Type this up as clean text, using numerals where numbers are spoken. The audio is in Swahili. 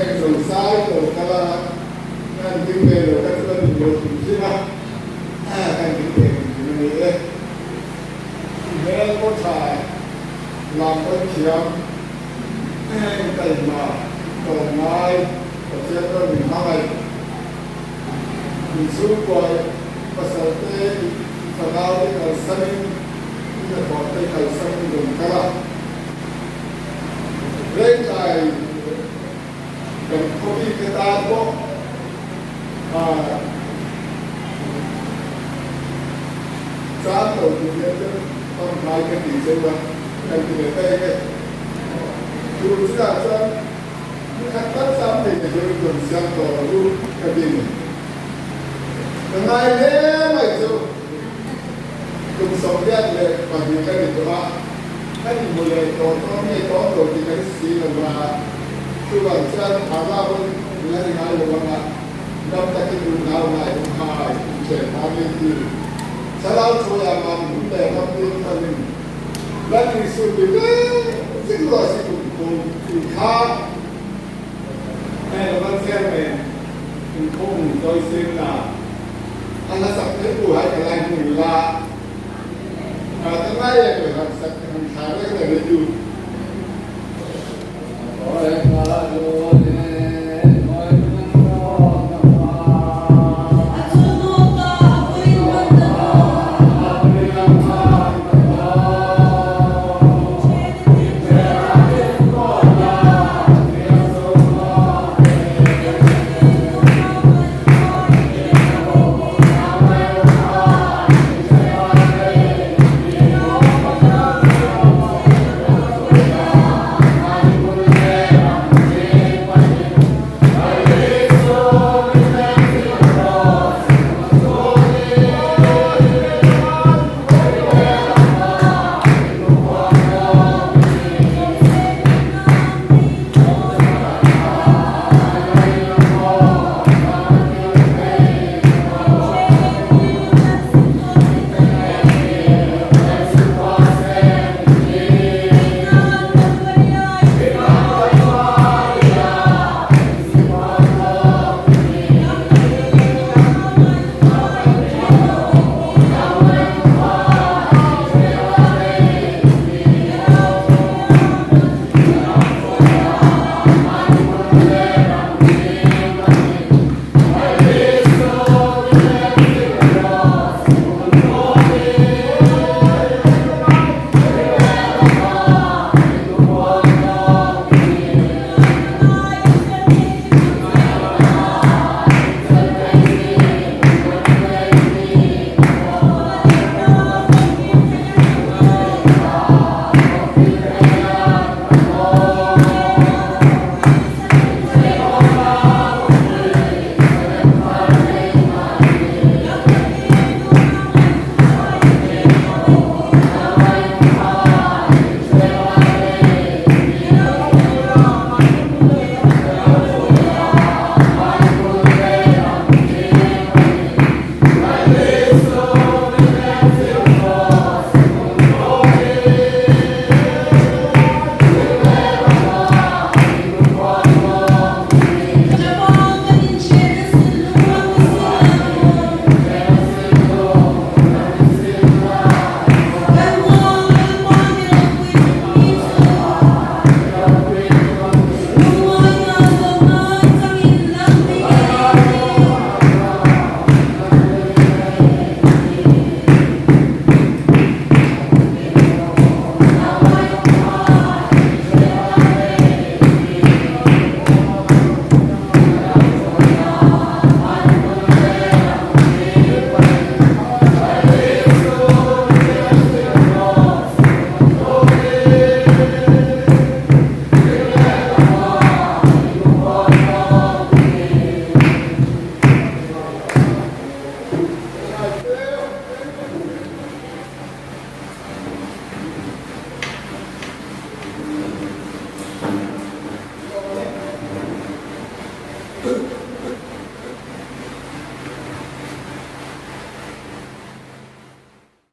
cái dòng sai rồi các bạn nên kinh về rồi các bạn nhiều thứ gì mà cái kinh về thì mình đấy nếu có thể làm cái chuyện cái mà còn nói có chuyện đó mình hỏi mình xuống coi và sau đó phần nào cái cầu sinh cái bỏ cái cầu sinh dùng các bạn lên lại đồng có đi cái ta có giá đầu tiên nhất con hai cái tỷ số đó cái tỷ lệ cái dù sao sao các tất cả thì cái dùng sang tổ luôn cái gì cái này đấy mà chứ dùng sống đẹpเลยบางทีก็ดีกว่าถ้ามีมูลเลยตัวต้องมีตัวตัวที่เป็นสีเหลืองคือว่าจะทำว่าเป็นเรื่องงานหรือว่าเราจะกินดูดาวไหนหายเฉยทำไม่ดีฉะนั้นช่วยมันแต่ทำดีทำดีและที่สุดก็สิ่งเหล่านี้คุณที่ข้าให้เราเชื่อมันคุณคงโดยสิ่งนั้นอันนั้นสักทีผู้ให้กำลังมือละtengah ya kan saking hari kan ada tu. Oh,